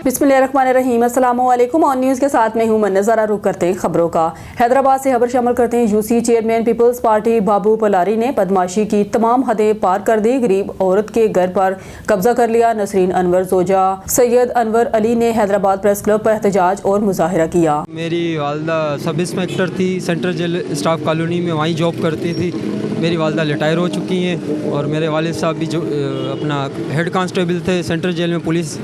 बिस्मिल्लाहिर्रहमानिर्रहीम। अस्सलाम वालेकुम। ऑन न्यूज़ के साथ मैं हूं मन। ज़रा रुख करते हैं खबरों का। हैदराबाद से खबर शामिल करते हैं। यूसी चेयरमैन पीपल्स पार्टी बाबू पलारी ने बदमाशी की तमाम हदें पार कर दी। गरीब औरत के घर पर कब्जा कर लिया। नसरीन अनवर जोजा सैयद अनवर अली ने हैदराबाद प्रेस क्लब पर एहतजाज और मुजाहिरा किया। मेरी वालदा सब इंस्पेक्टर थी, सेंट्रल जेल स्टाफ कॉलोनी में, वहीं जॉब करती थी। मेरी वालदा रिटायर हो चुकी हैं और मेरे वालिद साहब भी जो अपना हेड कांस्टेबल थे सेंट्रल जेल में पुलिस।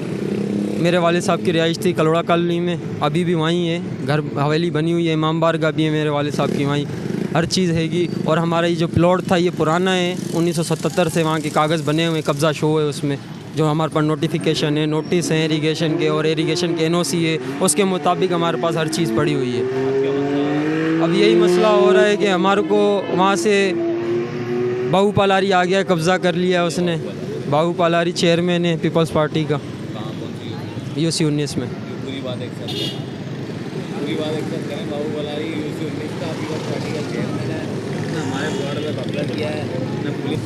मेरे वालिद साहब की रिहाइश थी कलोड़ा कॉलोनी में, अभी भी वहीं है। घर हवेली बनी हुई है, इमाम बारगाह भी है मेरे वालिद साहब की, वहीं हर चीज़ हैगी। और हमारा ये जो प्लॉट था ये पुराना है, 1977 से वहाँ के कागज़ बने हुए, कब्ज़ा शो है उसमें। जो हमारे पास नोटिफिकेशन है, नोटिस हैं इरीगेशन के और इरीगेशन के NOC है, उसके मुताबिक हमारे पास हर चीज़ पड़ी हुई है। अब यही मसला हो रहा है कि हमारे को वहाँ से बाबू पलारी आ गया, कब्ज़ा कर लिया उसने। बाबू पलारी चेयरमैन है पीपल्स पार्टी का UC 19 में। पूरी बात एक्सेप्ट करें। बाबू पलारी UC 19 का पीपल्स पार्टी का चेयरमैन है, हमारे प्लॉट में कब्जा किया है।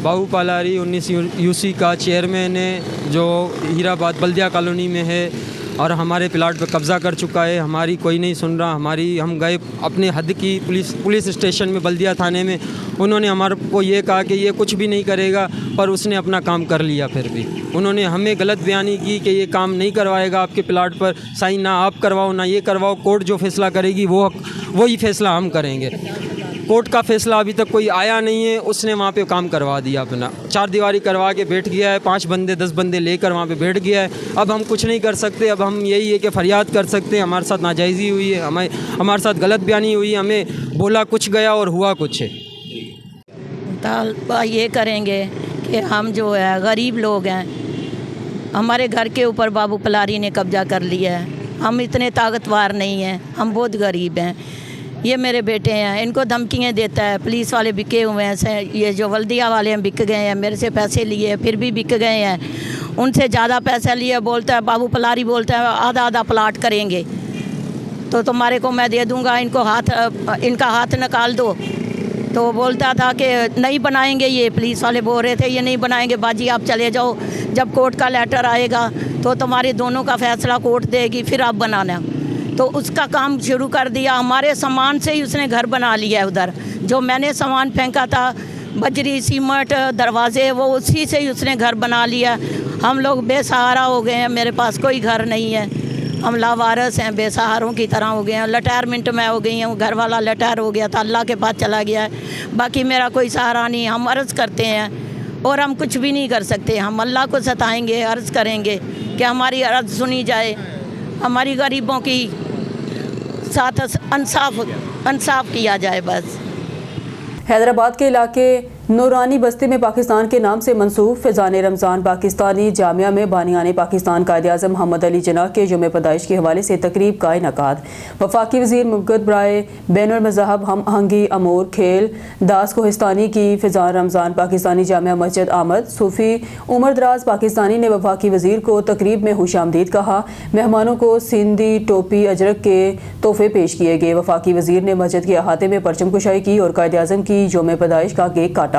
बाबू पलारी 19 UC का चेयरमैन है जो हीराबाद बल्दिया कॉलोनी में है और हमारे प्लाट पर कब्ज़ा कर चुका है। हमारी कोई नहीं सुन रहा। हम गए अपने हद की पुलिस स्टेशन में बल्दिया थाने में, उन्होंने हमारे को ये कहा कि ये कुछ भी नहीं करेगा, पर उसने अपना काम कर लिया। फिर भी उन्होंने हमें गलत बयानी की कि ये काम नहीं करवाएगा आपके प्लाट पर, साइन ना आप करवाओ ना ये करवाओ, कोर्ट जो फैसला करेगी वही फैसला हम करेंगे। कोर्ट का फैसला अभी तक कोई आया नहीं है। उसने वहाँ पे काम करवा दिया, अपना 4 दीवारी करवा के बैठ गया है। 5 बंदे 10 बंदे लेकर वहाँ पे बैठ गया है। अब हम कुछ नहीं कर सकते। अब हम यही है कि फरियाद कर सकते हैं। हमारे साथ नाजायज़ी हुई है, हमारे साथ गलत बयानी हुई, हमें बोला कुछ गया और हुआ कुछ है। तालबा ये करेंगे कि हम जो है गरीब लोग हैं, हमारे घर के ऊपर बाबू पलारी ने कब्जा कर लिया है। हम इतने ताकतवर नहीं हैं, हम बहुत गरीब हैं। ये मेरे बेटे हैं, इनको धमकियाँ देता है। पुलिस वाले बिके हुए हैं, ये जो बल्दिया वाले हैं बिक गए हैं, मेरे से पैसे लिए फिर भी बिक गए हैं। उनसे ज़्यादा पैसा लिए बोलता है बाबू पलारी, बोलता है आधा आधा प्लाट करेंगे तो तुम्हारे को मैं दे दूँगा, इनका हाथ निकाल दो। तो वो बोलता था कि नहीं बनाएंगे, ये पुलिस वाले बोल रहे थे ये नहीं बनाएंगे बाजी, आप चले जाओ, जब कोर्ट का लेटर आएगा तो तुम्हारे दोनों का फैसला कोर्ट देगी, फिर आप बनाना। तो उसका काम शुरू कर दिया। हमारे सामान से ही उसने घर बना लिया है। उधर जो मैंने सामान फेंका था, बजरी सीमेंट दरवाजे, वो उसी से ही उसने घर बना लिया। हम लोग बेसहारा हो गए हैं, मेरे पास कोई घर नहीं है, हम लावारस हैं, बेसहारों की तरह हो गए हैं। रिटायरमेंट में हो गई हूँ, घर वाला रिटायर हो गया था, अल्लाह के पास चला गया है। बाकी मेरा कोई सहारा नहीं। हम अर्ज़ करते हैं और हम कुछ भी नहीं कर सकते। हम अल्लाह को सताएंगे, अर्ज़ करेंगे कि हमारी अर्ज़ सुनी जाए, हमारी गरीबों की साथ इंसाफ किया जाए बस। हैदराबाद के इलाके नूरानी बस्ती में पाकिस्तान के नाम से मंसूब फैज़ान रमज़ान पाकिस्तानी जामिया में बानियान पाकिस्तान कायद-ए-आज़म मोहम्मद अली जिन्ना के जुमे पैदाइश के हवाले से तकरीब का इनकाद। वफाकी वज़ीर मुमकिन बराए बैनुल मज़हब हम आहंगी अमूर खेल दास कोहिस्तानी की फैज़ान रमज़ान पाकिस्तानी जामिया मस्जिद आमद सूफ़ी उमर दराज पाकिस्तानी ने वफाकी वज़ीर को तकरीब में खुशामदीद कहा। मेहमानों को सिंधी टोपी अजरक के तोहफे पेश किए गए। वफाकी वज़ीर ने मस्जिद के अहाते में परचम कुशाई की और कायद-ए-आज़म की जुमे पैदाइश का केक काटा।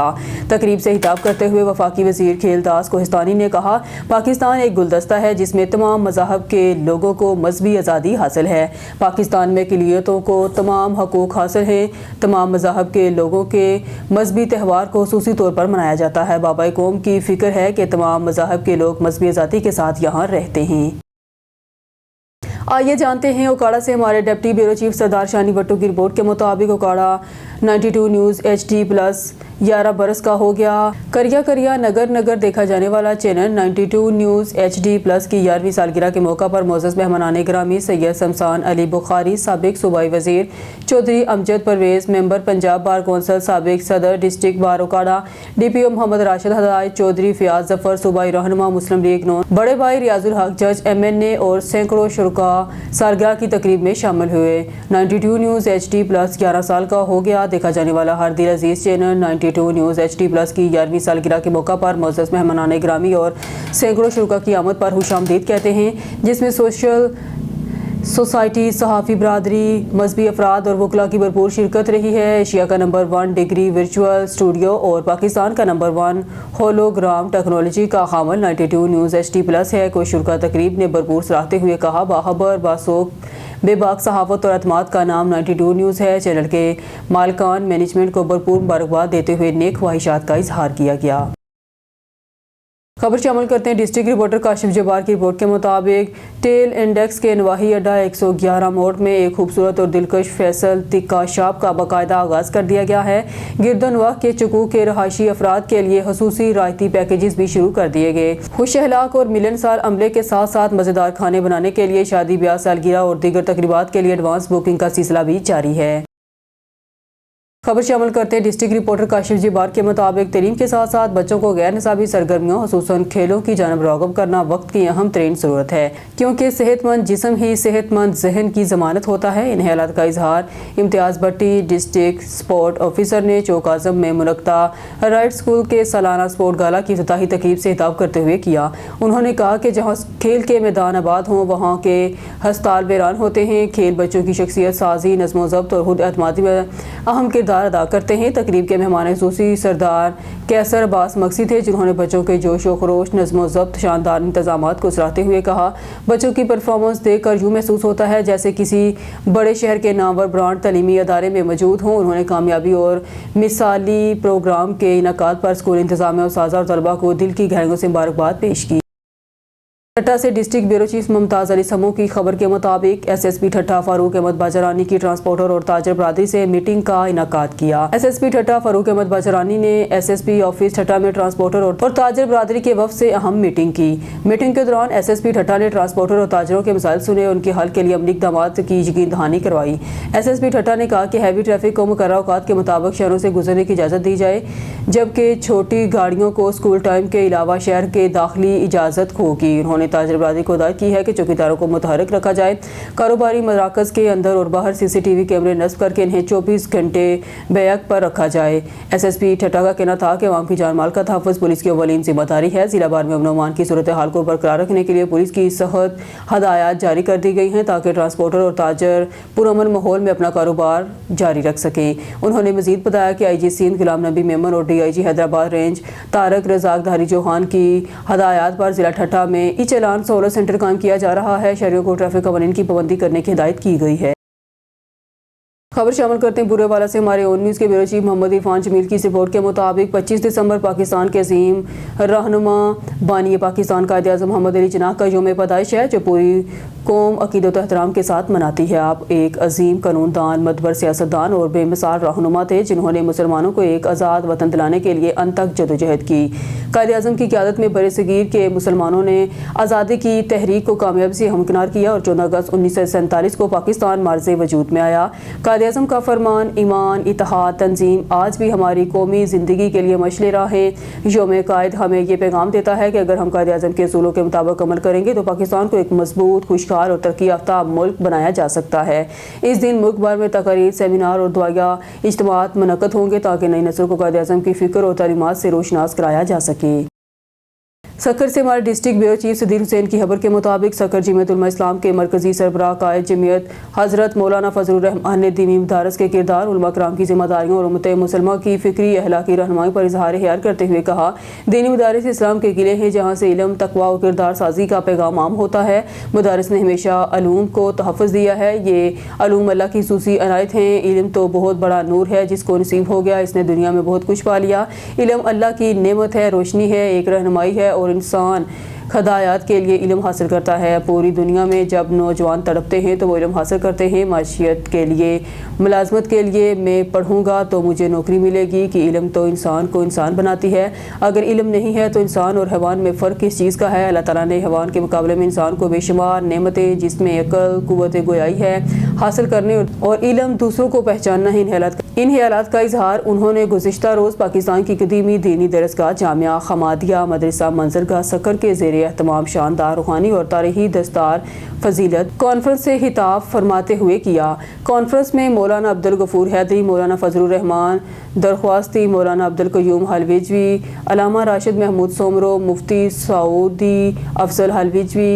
तकरीब से खिताब करते हुए वफाकी वज़ीर खेलदास कोहिस्तानी ने कहा, पाकिस्तान एक गुलदस्ता है जिसमें तमाम मज़ाहब के लोगों को मज़हबी आज़ादी हासिल है। पाकिस्तान में अक़लियतों को तमाम हकूक़ हासिल हैं। तमाम मज़ाहब के लोगों के मज़हबी त्यौहार को ख़ुसूसी तौर पर मनाया जाता है। बाबा कौम की फ़िक्र है कि तमाम मज़ाहब के लोग मज़हबी आज़ादी के साथ यहाँ रहते हैं। आइए जानते हैं ओकाड़ा से हमारे डिप्टी ब्यूरो चीफ सरदार शानी भट्टू की रिपोर्ट के मुताबिक ओकाड़ा 92 न्यूज़ HD+ 11 बरस का हो गया। करिया करिया नगर नगर देखा जाने वाला चैनल 92 न्यूज़ HD+ की 11वीं सालगिरह के मौका पर मोअज़्ज़ज़ मेहमानान गिरामी सैयद शमशान अली बुखारी साबिक सूबाई वज़ीर, Chaudhry Amjad Parvez member Punjab bar council, साबिक सदर district bar Okara, DPO Mohammad Rashid Hidayat, Chaudhry Fayyaz Zafar सूबाई रहनुमा मुस्लिम लीग नून, बड़े भाई रियाजुल हक जज MNA और सैकड़ों शुरका सालगिरह की तकरीब में शामिल हुए। 92 न्यूज़ HD+ 11 साल का हो गया देखा जाने वाला हर दिल अजीज़ चैनल 92 न्यूज़ HD+ की 11वीं सालगिरह के मौका पर मोअज़्ज़ज़ मेहमानान गिरामी और सैकड़ों शुरका की आमद पर खुशामदीद कहते हैं, जिसमें सोसाइटी, सहाफ़ी बरादरी, मजहबी अफराद और वकला की भरपूर शिरकत रही है। एशिया का नंबर 1 डिग्री वर्चुअल स्टूडियो और पाकिस्तान का नंबर 1 होलोग्राम टेक्नोलॉजी का खामन 92 न्यूज़ HD+ है। कोई शुरका तकरीब ने भरपूर सराहते हुए कहा, बाखबर, बासोक, बेबाक सहाफ़त और अतमाद का नाम 92 न्यूज़ है। चैनल के मालिकान मैनेजमेंट को भरपूर मुबारकबाद देते हुए नेक ख्वाहिशात का इजहार किया गया। खबर शामिल करते हैं डिस्ट्रिक्ट रिपोर्टर काशिफ जब्बार की रिपोर्ट के मुताबिक टेल इंडेक्स के नवाही अड्डा 111 मोड़ में एक खूबसूरत और दिलकश फैसल तिक्का शॉप का बाकायदा आगाज़ कर दिया गया है। गिरदनवाह के चुकू के रहायशी अफराद के लिए खसूसी रायती पैकेजेस भी शुरू कर दिए गए। खुश अहलाक और मिलनसार अमले के साथ साथ मज़ेदार खाने बनाने के लिए शादी, ब्याह, सालगिरह और दीगर तकरीबात के लिए एडवांस बुकिंग का सिलसिला भी जारी है। खबर शामिल करते हैं डिस्ट्रिक्ट रिपोर्टर काशिफ जब्बार के मुताबिक तलीम के साथ साथ बच्चों को गैर निसाबी सरगर्मियों खुसूसन खेलों की जानब राग़िब करना वक्त की अहम तरीन ज़रूरत है, क्योंकि सेहतमंद जिस्म ही सेहतमंद जहन की ज़मानत होता है। इन ख्यालात का इजहार इम्तियाज़ भट्टी डिस्ट्रिक्ट स्पोर्ट ऑफिसर ने चौक आज़म में मुनक्ता राइट स्कूल के सालाना स्पोर्ट गाला की इफ्तिताही तकरीब से खिताब करते हुए किया। उन्होंने कहा कि जहाँ खेल के मैदान आबाद हों वहाँ के हस्ताल वीरान होते हैं। खेल बच्चों की शख्सियत साजी, नज़्म ज़ब्त और खुद एतमादी में अहम किरदार अदा करते हैं। तकरीब के मेहमान खुसूसी सरदार कैसर अब्बास मक्सी थे, जिन्होंने बच्चों के जोश व खरोश, नज़्म व ज़ब्त, शानदार इंतजामात को सराहते हुए कहा, बच्चों की परफॉर्मेंस देखकर यूँ महसूस होता है जैसे किसी बड़े शहर के नामवर ब्रांड तलीमी अदारे में मौजूद हों। उन्होंने कामयाबी और मिसाली प्रोग्राम के इनकाद पर स्कूल इंतजामिया और साजा और तलबा को दिल की गहराइयों से मुबारकबाद पेश की। ठट्टा से district bureau chief Mumtaz Ali समूह की खबर के मुताबिक SSP ठट्टा फारूक अहमद बाजरानी की ट्रांसपोर्टर और ताजर बरादरी से मीटिंग का इनकाद किया। SSP ठट्टा फारूक अहमद बाजरानी ने SSP ऑफिस ठट्टा में ट्रांसपोर्टर और ताजर बरादरी के वफ़द से अहम मीटिंग की। मीटिंग के दौरान SSP ठट्टा ने ट्रांसपोर्टर और ताजरों के मसाइल सुने और उनके हल के लिए अमली इक़दामात की यकीन दहानी करवाई। SSP ठट्टा ने कहा कि हैवी ट्रैफिक को मुकर्रर औकात के मुताबिक शहरों से गुजरने की इजाज़त दी जाए, जबकि छोटी गाड़ियों को स्कूल टाइम के अलावा शहर के दाखिली इजाज़त होगी। उन्होंने ताजर बरादरी को हिदायत की है कि चौकीदारों को मुतहरिक रखा जाए। कारोबारी मराकज़ के अंदर और बाहर CCTV कैमरे नस्ब करके इन्हें 24 घंटे बैक पर रखा जाए। SSP ठट्टा का कहना था कि अवाम की जान माल का तहफ़्फ़ुज़ पुलिस की अव्वलीन जिम्मेदारी है। जिला भर में अमन अमान की सूरत हाल को बरकरार रखने के लिए पुलिस की सख्त हदायत जारी कर दी गई हैं, ताकि ट्रांसपोर्टर और ताजर पुरअमन माहौल में अपना कारोबार जारी रख सकें। उन्होंने मज़ीद बताया कि IG सिंध गुलाम नबी मेमन और DIG हैदराबाद रेंज तारक रज़ाक धारी चौहान की हदायत पर जिला ठट्टा में ई चालान सहूलत सेंटर कायम किया जा रहा है। शहरियों को ट्रैफिक कवानीन की पाबंदी करने की हिदायत की गई है। खबर शामिल करते हैं बुरेवाला से हमारे ON न्यूज़ के ब्यूरो चीफ मोहम्मद इरफान जमील की रिपोर्ट के मुताबिक 25 दिसंबर पाकिस्तान के अजीम रहनुमा बानी पाकिस्तान कायद-ए-आज़म मोहम्मद अली जिन्ना का यौम पैदाइश है, जो पूरी कौम अकीदत एहतराम के साथ मनाती है। आप एक अजीम कानूनदान, मतबर सियासतदान और बेमिसाल रहनुमा थे, जिन्होंने मुसलमानों को एक आज़ाद वतन दिलाने के लिए अंत तक जदोजहद की। कायद-ए-आज़म की क़यादत में बरसगीर के मुसलमानों ने आज़ादी की तहरीक को कामयाबी से हमकिनार किया और 14 अगस्त 1947 को पाकिस्तान मार्ज़े वजूद में आया। कायद-ए-आज़म का फरमान, ईमान, इत्तेहाद, तंजीम आज भी हमारी कौमी ज़िंदगी के लिए मशले राह है। यौम कायद हमें ये पैगाम देता है कि अगर हम कायद-ए-आज़म के असूलों के मुताबिक अमल करेंगे तो पाकिस्तान को एक मजबूत, खुशहाल और तरक्की याफ्ता मुल्क बनाया जा सकता है। इस दिन मुल्क भर में तकारीर, सेमिनार और दुआया इज्तिमात मुनक़्क़द होंगे, ताकि नई नस्ल को कायद-ए-आज़म की फ़िक्र और तालीमात से रोशनास कराया जा सके। सक्कर से हमारे district bureau chief Sadyr Hussain की खबर के मुताबिक सक्कर जमीयत उलमा इस्लाम के मरकजी सरबराह कायद जमीयत हज़रत मौलाना फजलुर रहमान ने दीनी मदारस के किरदार, उलमा कराम की जिम्मेदारियों और उम्मत मुसलमा की फ़िक्री अहलाकी रहनुमाई पर इजहार ख्याल करते हुए कहा, दीनी मदारस इस्लाम के किले हैं जहाँ से इल्म, तकवा और किरदार साजी का पैगाम आम होता है। मदारस ने हमेशा अलूम को तहफ़्फ़ुज़ दिया है। ये अलूम अल्लाह की ख़ुसूसी अनायत हैं। इल्म तो बहुत बड़ा नूर है जिसको नसीब हो गया, इसने दुनिया में बहुत कुछ पा लिया। इल्म अल्लाह की नेमत है, रोशनी है, एक रहनुमाई है और इंसान खदायात के लिए इल्म हासिल करता है। पूरी दुनिया में जब नौजवान तड़पते हैं तो वो इल्म हासिल करते हैं माशियत के लिए, मुलाजमत के लिए। मैं पढ़ूंगा तो मुझे नौकरी मिलेगी कि इल्म तो इंसान को इंसान बनाती है। अगर इल्म नहीं है तो इंसान और हैवान में फ़र्क किस चीज़ का है? अल्लाह ताला ने हैवान के मुकाबले में इंसान को बेशुमार नेमतें, जिसमें अकल, कुव्वत गोयाई है, हासिल करने और इल्म दूसरों को पहचानना है। इन ख्यालात का इजहार उन्होंने गुज़िश्ता रोज़ पाकिस्तान की कदीमी दीनी दरसगाह जामिया खमादिया मदरसा मंजरगाह सक्कर के ज़ेरे एहतमाम शानदार रूहानी और तारीखी दस्तार फजीलत कॉन्फ्रेंस से खिताब फरमाते हुए किया। कॉन्फ्रेंस में मौलाना अब्दुल गफूर हैदरी, मौलाना फजलुर रहमान दरख्वास्ती, मौलाना अब्दुल कयूम हलविजवी, अलामा राशिद महमूद सोमरो, मुफ्ती सऊदी अफजल हलविजवी,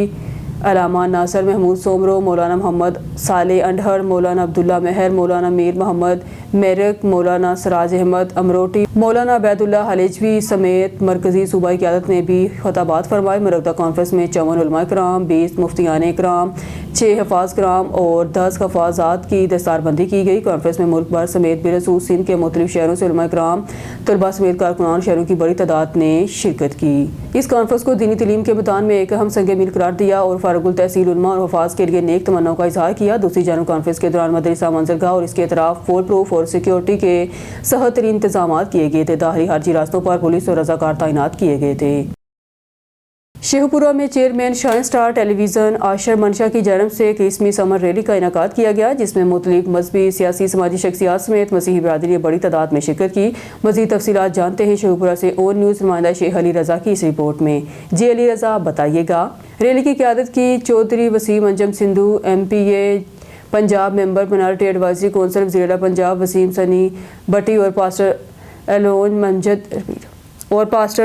अलामा नासर महमूद सोमरो, मौलाना मोहम्मद साले अंडहर, मौलाना अब्दुल्ला मेहर, मौलाना मीर मोहम्मद मेरक, मौलाना सराज अहमद अमरोटी, मौलाना अबैदुल्ला हलेजवी समेत मरकजी सूबाई क़यादत ने भी खताबात फरमाए। मुरक्दा कॉन्फ्रेंस में 54 उलमा कराम, 20 मुफ्तियान कराम, 6 हफाज कराम और 10 हफाजात की दस्तारबंदी की गई। कॉन्फ्रेंस में मुल्क भर समेत बिलखसूस सिंध के मुख्तलिफ शहरों से उलमा कराम, तलबा समेत कारकुनान शहरों की बड़ी तादाद ने शिरकत की। इस कॉन्फ्रेंस को दीनी तलीम के मैदान में एक अहम संग मील करार दिया और फारुकुल तहसील उलमा और हफाज के लिए नेक तमन्नाओं का इजहार किया। दूसरी जानब कॉन्फ्रेंस के दौरान मदरसा मंजरगाह और इसके अतराफ फोल प्रूफ और सिक्योरिटी के सख्त तरीन इंतजाम किए गए थे। दाखिली हाजी रास्तों पर पुलिस और रजाकार तैनात किए गए थे। शेखपुरा में chairman shine star television Asher Mansha की जानब से क्रिसमस समर रैली का इनेकाद किया गया, जिसमें मुख्तलिफ मजहबी, सियासी, समाजी शख्सियात समेत मसीही बिरादरी ने बड़ी तादाद में शिरकत की। मज़ीद तफसीलात जानते हैं शेखपुरा से ओन न्यूज़ नुमाइंदा शेख अली रज़ा की इस रिपोर्ट में। जी अली रज़ा, बताइएगा। रैली की क़यादत की Chaudhry Waseem Anjum Sindhu, MPA Punjab, member minority advisory council, वज़ीर पंजाब वसीम सनी भट्टी और पास्टर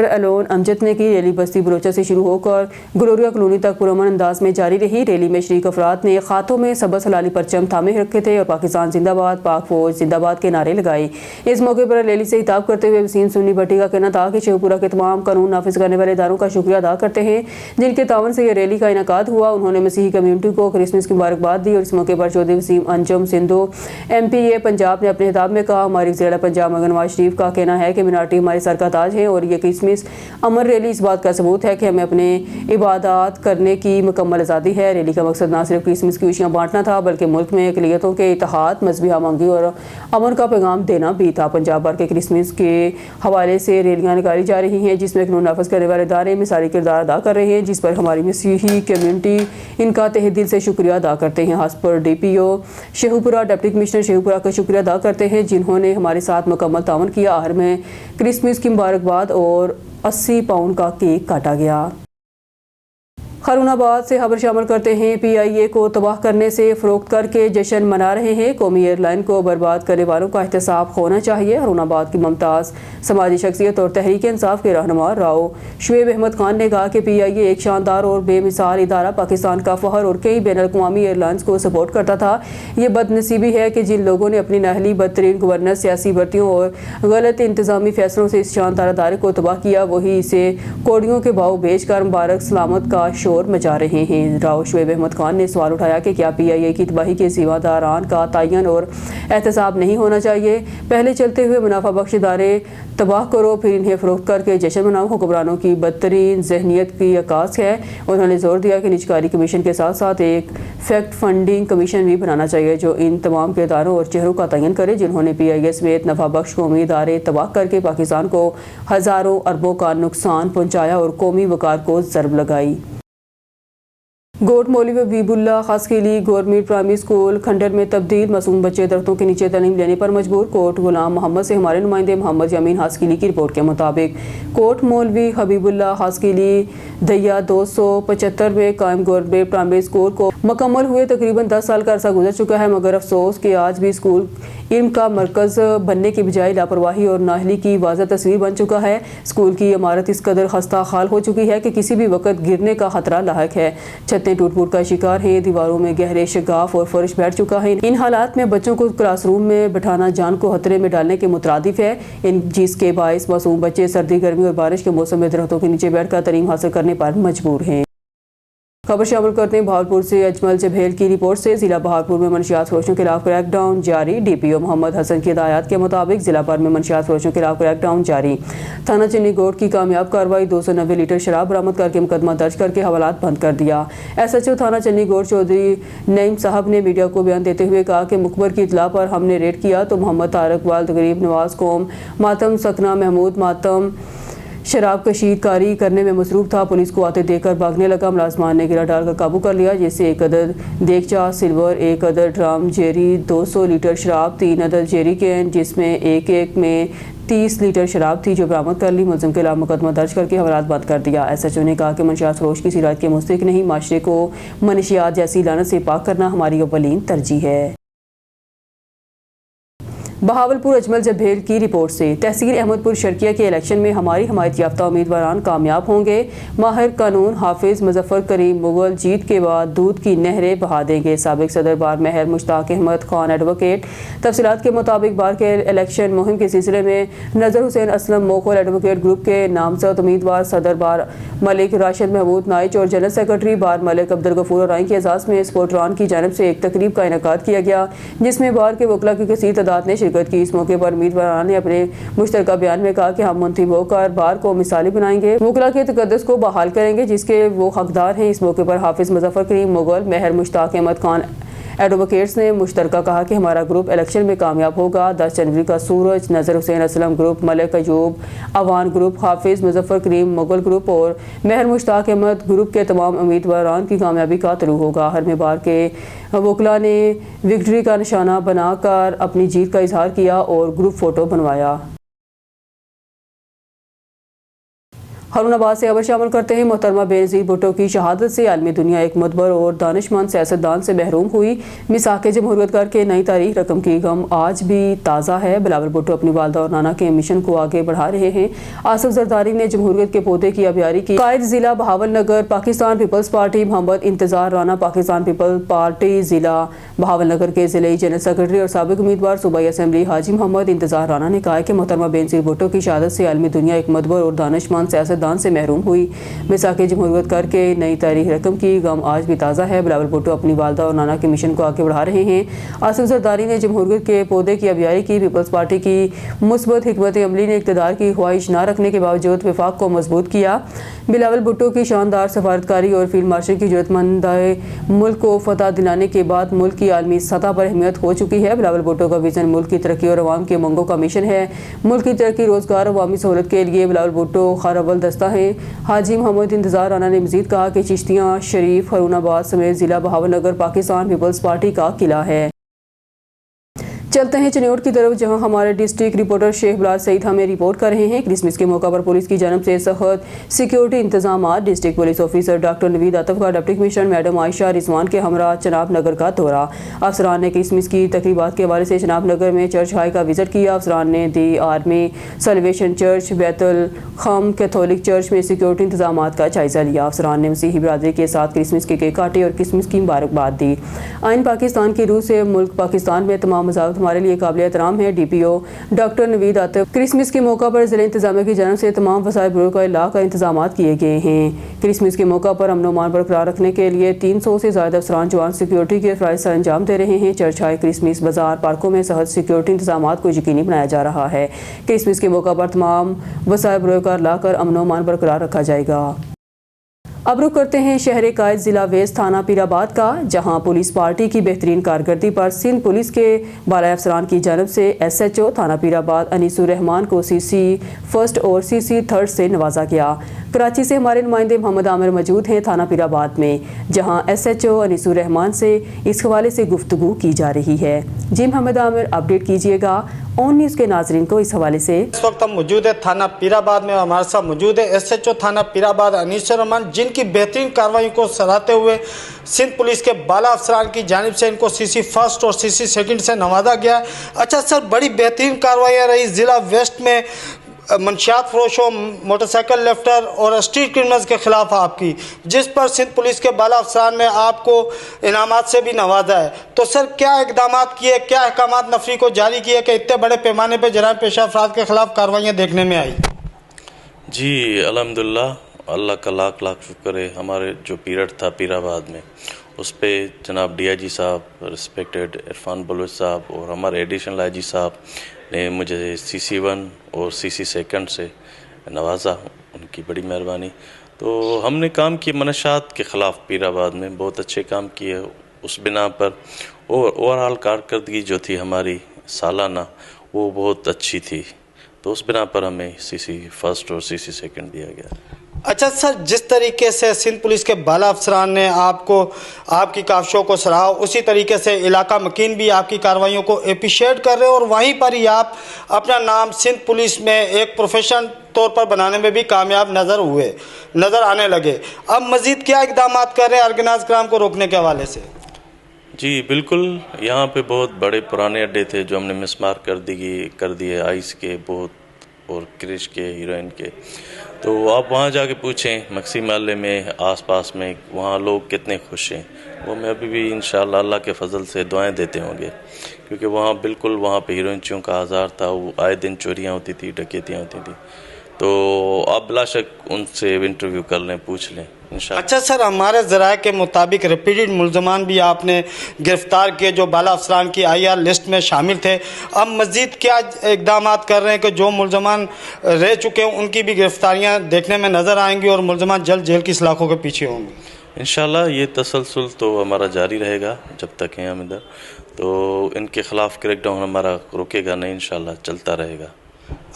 एलोन अमजद ने की। रैली बस्ती बलोचा से शुरू होकर ग्लोरिया कॉलोनी तक पुरअमन अंदाज में जारी रही। रैली में शरीक अफराद ने खातों में सबस हलाली परचम थामे रखे थे और पाकिस्तान जिंदाबाद, पाक फौज जिंदाबाद के नारे लगाए। इस मौके पर रैली से खिताब करते हुए वसीम सुन्नी भट्टी का कहना था कि शेखपुरा के तमाम कानून नाफिज करने वाले इदारों का शुक्रिया अदा करते हैं, जिनके तावन से यह रैली का इनेकाद हुआ। उन्होंने मसीही कम्यूनिटी को क्रिसमस की मुबारकबाद दी और इस मौके पर चौधरी वसीम अंजम सिंधु, MPA पंजाब ने अपने खिताब में कहा, हमारी वज़ीर पंजाब मगर नवाज शरीफ का कहना है कि मिनारिटी हमारी सर का ताज है और ये क्रिसमस अमर रैली इस बात का सबूत है कि हमें अपने इबादत करने की मुकम्मल आज़ादी है। रैली का मकसद न सिर्फ क्रिसमस की खुशियाँ बांटना था, बल्कि मुल्क में अक़लियतों के इत्तेहाद, मजहबी हमआहंगी और अमन का पैगाम देना भी था। पंजाब भर के क्रिसमस के हवाले से रैलियाँ निकाली जा रही हैं, जिसमें कानून नाफिज करने वाले इदारे मिसाली किरदार अदा कर रहे हैं, जिस पर हमारी मसीही कम्यूनिटी इनका तहे दिल से शुक्रिया अदा करते हैं। खास पर DPO Sheikhpura, deputy commissioner Sheikhpura का शुक्रिया अदा करते हैं, जिन्होंने हमारे साथ मुकम्मल तावन किया। आहर में क्रिसमस की मुबारकबाद और 80 पाउंड का केक काटा गया। खरूनाबाद से खबर शामिल करते हैं। PIA को तबाह करने से फ़रोख्त करके जश्न मना रहे हैं। कौमी एयरलाइन को बर्बाद करने वालों का एहतसाब होना चाहिए। खरूनाबाद की मुमताज़ समाजी शख्सियत और तहरीक इंसाफ के रहनुमा राव शुएब अहमद खान ने कहा कि PIA एक शानदार और बेमिसाल इदारा, पाकिस्तान का फ़ख्र और कई बैनुल-अक़वामी एयरलाइंस को सपोर्ट करता था। ये बदनसीबी है कि जिन लोगों ने अपनी नाअहली, बदतरीन गवर्नेंस, सियासी भर्तियों और गलत इंतज़ामी फ़ैसलों से इस शानदार इदारे को तबाह किया, वही इसे कौड़ियों के भाव बेचकर मुबारक सलामत का शोर मचा रहे हैं। राव शुएब अहमद खान ने सवाल उठाया कि क्या PIA की तबाही के जिम्मेदारान का तयन और एहतसाब नहीं होना चाहिए। पहले चलते हुए मुनाफा बख्श इदारे तबाह करो, फिर इन्हें फ़रोख्त करके जश्न मनाओ। हुक्मरानों की बदतरीन जहनीत की अक्कास है। उन्होंने जोर दिया कि निजकारी कमीशन के साथ साथ एक फैक्ट फंडिंग कमीशन भी बनाना चाहिए, जो इन तमाम किरदारों और चेहरों का तयन करे, जिन्होंने PIA समेत नफा बख्श कौमी इदारे तबाह करके पाकिस्तान को हज़ारों अरबों का नुकसान पहुँचाया और कौमी वक़ार को ज़रब लगाई। गोट मौलवी हबीबुल्लाह खासकीली गवर्नमेंट प्राइमरी स्कूल खंडर में तब्दील, मासूम बच्चे दरख्तों के नीचे तालीम लेने पर मजबूर। कोट गुलाम मोहम्मद से हमारे नुमाइंदे मोहम्मद यामीन हासकीली की रिपोर्ट के मुताबिक कोट मौलवी हबीबुल्लाह हासकीली दैया 275 में कायम गवर्नमेंट प्राइमरी स्कूल को मुकम्मल हुए तकरीबन 10 साल का अरसा गुजर चुका है, मगर अफसोस कि आज भी स्कूल इल्म का मरकज़ बनने के बजाय लापरवाही और नाअहली की वाज़ह तस्वीर बन चुका है। स्कूल की इमारत इस कदर खस्ता हाल हो चुकी है कि किसी भी वक्त गिरने का खतरा लाहक है। छतें टूट फूट का शिकार हैं, दीवारों में गहरे शगाफ और फर्श बैठ चुका है। इन हालात में बच्चों को क्लासरूम में बैठाना जान को खतरे में डालने के मुतरादिफ है, जिसके बायस मासूम बच्चे सर्दी, गर्मी और बारिश के मौसम में दरख्तों के नीचे बैठकर तालीम हासिल करने पर मजबूर हैं। खबर शामिल करते हैं बहावलपुर से। अजमल जबेल की रिपोर्ट से जिला बहावलपुर में मनशियात फरोशों के खिलाफ क्रैकडाउन जारी। DPO मोहम्मद हसन की हिदायत के मुताबिक जिला भर में मनशियात फरोशों के खिलाफ क्रैकडाउन जारी। थाना चन्नीगोट की कामयाब कार्रवाई, 290 लीटर शराब बरामद करके मुकदमा दर्ज करके हवालात बंद कर दिया। SHO थाना चन्नीगोट चौधरी नईम साहब ने मीडिया को बयान देते हुए कहा कि मुखबर की इतला पर हमने रेड किया तो मोहम्मद तारक वाल, गरीब नवाज कौम, मातम सकना महमूद मातम शराब कशीदकारी करने में मसरूफ था। पुलिस को आते देखकर भागने लगा। मुलाजमान ने गिरा डालकर काबू कर लिया, जिससे 1 अदद देगचा सिल्वर, 1 अदद ड्रम जेरी, 200 लीटर शराब, 3 अदद जेरी कैन जिसमें एक में 30 लीटर शराब थी जो बरामद कर ली। मुलजिम के खिलाफ मुकदमा दर्ज करके हवालात बंद कर दिया। SHO ने कहा कि मनशियात फरोश की सिरात के मुस्तहिक नहीं, माशरे को मनशियात जैसी लानत से पाक करना हमारी अव्वलीन तरजीह है। बहावलपुर अजमल जबेल की रिपोर्ट से तहसील अहमदपुर शर्किया के इलेक्शन में हमारी हमायत याफ्ता उम्मीदवारान कामयाब होंगे। माहिर कानून हाफिज मुजफ्फर करीम मुगल जीत के बाद दूध की नहरें बहा देंगे। साबिक सदर बार महर मुश्ताक अहमद खान एडवोकेट। तफसीलात के मुताबिक बार के इलेक्शन मुहिम के सिलसिले में नजर हुसैन असलम मोखल एडवोकेट ग्रुप के नामजद उम्मीदवार सदर बार मलिक राशिद महमूद नाइच और जनरल सेक्रेटरी बार मलिक अब्दुल गफूर राई के एजाज़ में स्पोर्टरान की जानिब से एक तकरीब का इनेकाद किया गया, जिसमें बार के वकला की कसीर तादाद ने शिरकत की। इस मौके पर उम्मीदवारान ने अपने मुश्तरका बयान में कहा कि हम मुंतखब होकर बार को मिसाली बनाएंगे, वकला के तकद्दुस को बहाल करेंगे जिसके वो हकदार हैं। इस मौके पर हाफिज मुजफ्फर करीम मुगल महर मुश्ताक अहमद खान एडवोकेट्स ने मुश्तरका कहा कि हमारा ग्रुप इलेक्शन में कामयाब होगा। 10 जनवरी का सूरज, नज़र हुसैन असलम ग्रुप, मलिक अयूब अवान ग्रुप, हाफिज मुजफ्फर करीम मुगल ग्रुप और महर मुश्ताक अहमद ग्रुप के तमाम उम्मीदवारान की कामयाबी का तलू होगा। हर में बार के वकला ने विक्ट्री का निशाना बनाकर अपनी जीत का इजहार किया और ग्रुप फोटो बनवाया। हारूनाबाद से खबर शामिल करते हैं। मोहतरमा बेनज़ीर भुट्टो की शहादत से आलमी दुनिया एक मुदबर और दानिशमंद सियासतदान से महरूम हुई। मिसाक जमहूरियत करके नई तारीख रकम की गम आज भी ताज़ा है। बिलावल भुट्टो अपनी वालदा और नाना के मिशन को आगे बढ़ा रहे हैं। आसिफ जरदारी ने जमहूरियत के पौधे की आबियारी की। कायद जिला बहावलनगर पाकिस्तान पीपल्स पार्टी मोहम्मद इंतजार राना पाकिस्तान पीपल्स पार्टी जिला बहावलनगर के जिले जनरल सेक्रेटरी और साबिक उम्मीदवार सूबाई असम्बली हाजी मोहम्मद इंतजार राना ने कहा कि मोहतरमा बेनज़ीर भुट्टो की शहादत से आलमी दुनिया एक मुदबर और दानिशमंद सियासतदान से महरूम हुई। मिसाक जमहूरियत करके नई तारीख रकम की गम आज भी ताज़ा है। बिलावल भुट्टो अपनी वालदा और नाना के मिशन को आगे बढ़ा रहे हैं। आसिफ जरदारी ने जमहूरियत के पौधे की आबियारी की। पीपल्स पार्टी की मुस्बत हिकमत अमली ने इक़्तिदार की ख्वाहिश न रखने के बावजूद विफाक को मजबूत किया। बिलावल भुट्टो की शानदार सफारतकारी और फील्ड मार्शल की जरूरतमंद मुल्क को फतह दिलाने के बाद मुल्क की आलमी सतह पर अहमियत हो चुकी है। बिलावल भुट्टो का विजन मुल्क की तरक्की और अवाम के मंगों का मिशन है। मुल्क की तरक्की, रोजगार, अवामी सहूलत के लिए बिलावल भुट्टो खैर अव्वल दस्ता है। हाजी मोहम्मद इंतजार राना ने मजीद कहा कि चिश्तियाँ शरीफ हारूनाबाद समेत जिला बहावलनगर पाकिस्तान पीपल्स पार्टी का किला है। चलते हैं चनियोट की तरफ, जहां हमारे डिस्ट्रिक्ट रिपोर्टर शेख बिलाल सईद हमें रिपोर्ट कर रहे हैं। क्रिसमस के मौका पर पुलिस की जानब से सख्त सिक्योरिटी इंतजाम। District police officer doctor Naveed Atif का deputy commissioner madam Ayesha Rizwan के हमरा चनाब नगर का दौरा। अफसरान ने क्रिसमस की तकरीबात के हवाले से चनाब नगर में चर्च हाई का विजिट किया। अफसरान ने दी आर्मी सेलिब्रेशन चर्च बैतुल खम कैथोलिक चर्च में सिक्योरिटी इंतजाम का जायजा लिया। अफसरान ने मसीही बरादरी के साथ क्रिसमस के केक काटे और क्रिसमस की मुबारकबाद दी। आइन पाकिस्तान की रूह से मुल्क पाकिस्तान में तमाम मज़ाहब हमारे लिए काबिल एहतराम है। DPO doctor Naveed Atif. Christmas के मौका पर जिला इंतजामिया की जानब से तमाम वसाइल बरूह का इलाक़ का इंतजाम किए गए हैं। क्रिसमस के मौका पर अमन मान बरकरार रखने के लिए 300 से ज़्यादा अफसरान जवान सिक्योरिटी के फ़राइज़ सर अंजाम दे रहे हैं। चर्च हाई, क्रिसमस बाजार, पार्कों में सहज सिक्योरिटी इंतजाम को यकीनी बनाया जा रहा है। क्रिसमस के मौका पर तमाम वसाइल बरूह का लाकर अमन मान बरकरार रखा जाएगा। अब रुख करते हैं शहर कायद जिला वेस्ट थाना पीराबाद का, जहां पुलिस पार्टी की बेहतरीन कारकर्दगी पर सिंध पुलिस के बाला अफसरान की जानब से SHO थाना पीराबाद अनीसुर रहमान को CC फर्स्ट और CC थर्ड से नवाजा गया। कराची से हमारे नुमाइंदे मोहम्मद आमिर मौजूद हैं थाना पीराबाद में, जहां SHO अनीसुर रहमान से इस हवाले से गुफ्तगू की जा रही है। जी मोहम्मद आमिर, अपडेट कीजिएगा ऑन न्यूज़ के नाजरीन को इस हवाले से। इस वक्त हम मौजूद है थाना पीराबाद में। हमारे साथ मौजूद है SHO थाना पीराबाद अनीसुर रहमान, जिनकी बेहतरीन कार्रवाई को सराहते हुए सिंध पुलिस के बाला अफसरान की जानिब से इनको CC फर्स्ट और CC सेकंड से नवाजा गया। अच्छा सर, बड़ी बेहतरीन कार्रवाई रही जिला वेस्ट में मंशियात फरोशों, मोटरसाइकिल लेफ्टर और स्ट्रीट क्रिमिनल्स के खिलाफ आपकी, जिस पर सिंध पुलिस के बाला अफसरान में आपको इनामात से भी नवाजा है। तो सर क्या इकदाम किए, क्या अहकामात नफरी को जारी किए कि इतने बड़े पैमाने पर जराइम पेशा अफराद के खिलाफ कार्रवाइयाँ देखने में आई? जी अल्हम्दुलिल्लाह, अल्लाह का लाख लाख शुक्र है। हमारे जो पीरियड था पीराबाद में, उस पर जनाब DIG साहब, रिस्पेक्टेड इरफान बलूच साहब और हमारे एडिशनल IG साहब ने मुझे CC 1 और CC सेकंड से नवाजा। उनकी बड़ी मेहरबानी। तो हमने काम किए मनशात के ख़िलाफ़ पीराबाद में, बहुत अच्छे काम किए। उस बिना पर और ओवरऑल कारकर्दगी जो थी हमारी सालाना, वो बहुत अच्छी थी। तो उस बिना पर हमें CC फर्स्ट और CC सेकंड दिया गया। अच्छा सर, जिस तरीके से सिंध पुलिस के बाला अफसरान ने आपको, आपकी काविशों को सराहा, उसी तरीके से इलाका मकीन भी आपकी कार्रवाइयों को अप्रिशिएट कर रहे हैं और वहीं पर ही आप अपना नाम सिंध पुलिस में एक प्रोफेशन तौर पर बनाने में भी कामयाब नज़र आने लगे। अब मज़ीद क्या इकदाम कर रहे हैं ऑर्गेनाइज क्राइम को रोकने के हवाले से? जी बिल्कुल, यहाँ पे बहुत बड़े पुराने अड्डे थे जो हमने मिसमार कर दिए आइस के बहुत और क्रिश के, हीरोइन के। तो आप वहाँ जाके पूछें मक्सी महल्ले में, आसपास में, वहाँ लोग कितने खुश हैं। वो मैं अभी भी इंशाअल्लाह अल्लाह के फजल से दुआएं देते होंगे, क्योंकि वहाँ बिल्कुल वहाँ पे हीरोइनों का आज़ार था। वो आए दिन चोरियाँ होती थी, डकैतियाँ होती थी। तो आप बिला शक उनसे इंटरव्यू कर लें, पूछ लें इंशाअल्लाह। अच्छा सर, हमारे ज़राए के मुताबिक रिपीटेड मुलजमान भी आपने गिरफ्तार किए जो बाला अफसरान की IR लिस्ट में शामिल थे। अब मज़ीद क्या इकदाम कर रहे हैं कि जो मुलजमान रह चुके हैं उनकी भी गिरफ्तारियां देखने में नज़र आएंगी और मुलजमान जल्द जेल की सलाखों के पीछे होंगे? इंशाल्लाह ये तसलसल तो हमारा जारी रहेगा जब तक हैं हम इधर। तो इनके ख़िलाफ़ क्रैकडाउन हमारा रुकेगा नहीं, इंशाल्लाह चलता रहेगा।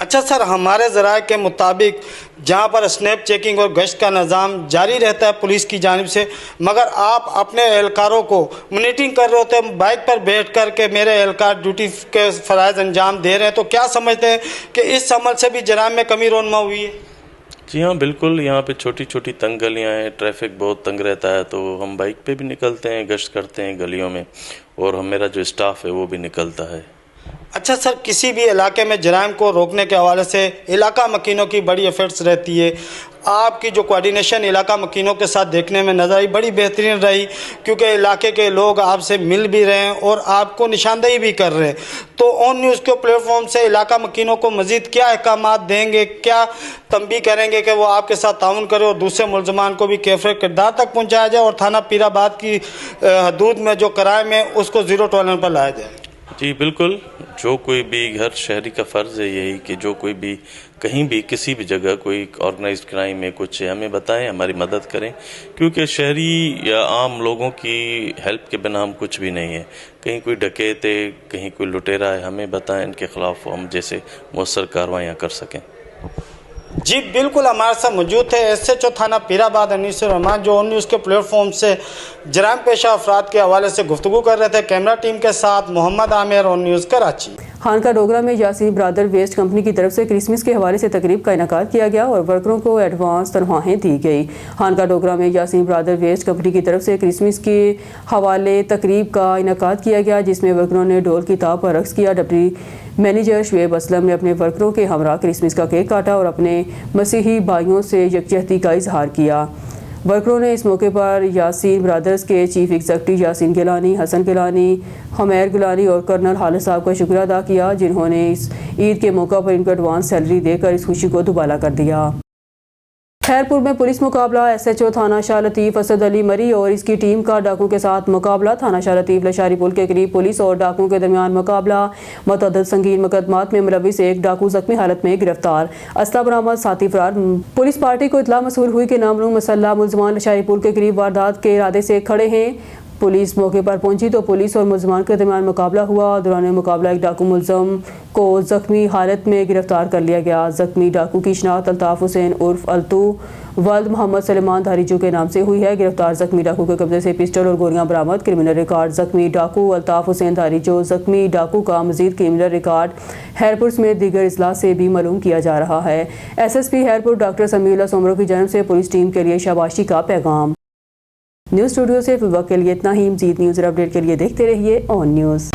अच्छा सर, हमारे ज़राए के मुताबिक जहां पर स्नैप चेकिंग और गश्त का निज़ाम जारी रहता है पुलिस की जानिब से, मगर आप अपने एहलकारों को मॉनिटरिंग कर रहे होते हैं बाइक पर बैठ कर के मेरे एहलकार ड्यूटी के फ़राइज़ अंजाम दे रहे हैं, तो क्या समझते हैं कि इस अमल से भी जराइम में कमी रोनमा हुई है? जी हाँ बिल्कुल, यहाँ पे छोटी छोटी तंग गलियाँ हैं, ट्रैफिक बहुत तंग रहता है, तो हम बाइक पे भी निकलते हैं, गश्त करते हैं गलियों में, और मेरा जो स्टाफ है वो भी निकलता है। अच्छा सर, किसी भी इलाके में जराइम को रोकने के हवाले से इलाका मकीनों की बड़ी एफर्ट्स रहती है। आपकी जो कोऑर्डिनेशन इलाका मकीनों के साथ देखने में नज़र आई बड़ी बेहतरीन रही, क्योंकि इलाके के लोग आपसे मिल भी रहे हैं और आपको निशानदेही भी कर रहे हैं। तो ऑन न्यूज़ के प्लेटफॉर्म से इलाका मकीनों को मज़ीद क्या अहकाम देंगे, क्या तंबीह करेंगे कि वो आपके साथ ताउन करें और दूसरे मुलजमान को भी कैफियत किरदार तक पहुँचाया जाए और थाना पीराबाद की हदूद में जो क्राइम है उसको ज़ीरो टॉलरेंस पर लाया जाए? जी बिल्कुल, जो कोई भी हर शहरी का फ़र्ज़ है यही कि जो कोई भी कहीं भी किसी भी जगह कोई ऑर्गेनाइज्ड क्राइम में कुछ है हमें बताएं, हमारी मदद करें, क्योंकि शहरी या आम लोगों की हेल्प के बिना हम कुछ भी नहीं है। कहीं कोई डकैत है, कहीं कोई लुटेरा है, हमें बताएं, इनके ख़िलाफ़ हम जैसे मौसर कार्रवाइयाँ कर सकें। जी बिल्कुल, हमारे साथ मौजूद थे SHO थाना पीराबाद अनीसुर रहमान, जो ऑन न्यूज़ के प्लेटफॉर्म से जराइम पेशा अफराद के हवाले से गुफ्तगू कर रहे थे। कैमरा टीम के साथ मोहम्मद आमिर, ऑन न्यूज़ कराची। खानका डोगरा में यासीन ब्रादर वेस्ट कंपनी की तरफ से क्रिसमस के हवाले से तकरीब का इनेकाद किया गया और वर्करों को एडवांस तनख्वाहें दी गई। खानका डोगरा में यासीन ब्रादर वेस्ट कंपनी की तरफ से क्रिसमस के हवाले तकरीब का इनेकाद किया गया, जिसमें वर्करों ने ढोल की ताब पर रक्स किया। डिप्टी मैनेजर शुएब असलम ने अपने वर्करों के हमरा क्रिसमस का केक काटा और अपने मसीही भाइयों से यकजहती का इजहार किया। वर्करों ने इस मौके पर यासीन ब्रादर्स के चीफ एग्जीक्यूटिव यासीन गिलानी, हसन गिलानी, हमेर गिलानी और कर्नल हालिद साहब का शुक्रिया अदा किया, जिन्होंने इस ईद के मौका पर इनको एडवांस सैलरी देकर इस खुशी को दुबाला कर दिया। खैरपुर में पुलिस मुकाबला, SHO थाना शाह लतीफ़ असद अली मरी और इसकी टीम का डाकुओं के साथ मुकाबला। थाना शाह लतीफ़ लशारी पुल के करीब पुलिस और डाकुओं के दरमियान मुकाबला। मतअद्दद संगीन मुकदमात में मुलविस एक डाकू जख्मी हालत में गिरफ्तार, असला बरामद, साथी फरार। पुलिस पार्टी को इतला मसूल हुई कि नामलूम मसल्ला मुलजमान लशारी पुल के करीब वारदात के इरादे से खड़े हैं। पुलिस मौके पर पहुंची तो पुलिस और मुलजमान के दरमियान मुकाबला हुआ। दौरान मुकाबला एक डाकू मुलजम को जख्मी हालत में गिरफ्तार कर लिया गया। जख्मी डाकू की शनाख्त अल्ताफ़ हुसैन उर्फ अल्तू वल्द मोहम्मद सलेमान धारीजू के नाम से हुई है। गिरफ्तार जख्मी डाकू के कब्जे से पिस्टल और गोलियां बरामद। क्रिमिनल रिकॉर्ड जख्मी डाकू अल्ताफ़ हुसैन धारीजू। जख्मी डाकू का मजीद क्रिमिनल रिकॉर्ड हैरपुर में दीगर इजला से भी मालूम किया जा रहा है। SSP हैरपुर डॉक्टर समीउल्लाह सोमरो की जानिब से पुलिस टीम के लिए शाबाशी का पैगाम। न्यूज़ स्टूडियो से फिलहाल के लिए इतना ही। मज़ीद न्यूज़ और अपडेट के लिए देखते रहिए ऑन न्यूज़।